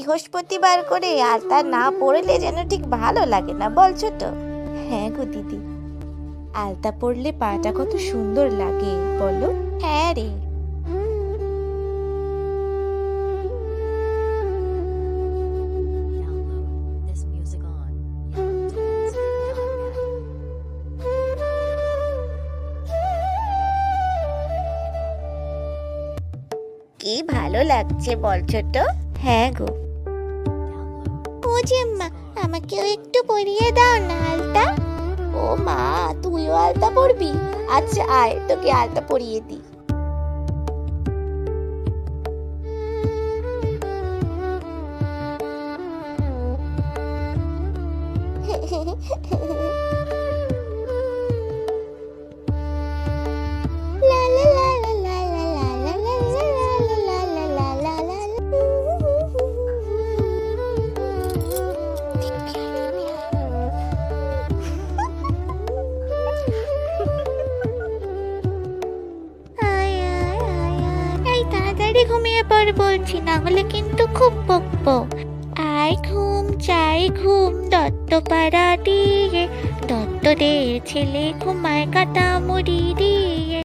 বৃহস্পতিবার করে আলতা না পরলে যেন ঠিক ভালো লাগে না, বলছো তো? হ্যাঁ গো দিদি, আলতা পরলে পাটা কত সুন্দর লাগে বলো। হ্যাঁ রে। Download this music on yahootunes.net. কি ভালো লাগছে বলছো তো? হ্যাঁ গো। Download ও জেম্মা, আমাকেও একটু পরিয়ে দাও না আলতা। ও মা, তুইও আলতা পরবি? আচ্ছা আয়, তোকে আলতা পরিয়ে দিই। লা লা লা লা লা লা লা লা লা লা লা লা লা লা লা। এই তাড়াতাড়ি ঘুমিয়ে পড় বলছি, না হলে কিন্তু খুব বকবো। আয় ঘুম চাই ঘুম, দত্ত পাড়া দিয়ে, দত্তদের ছেলে ঘুমায় কাটা মুড়ি দিয়ে।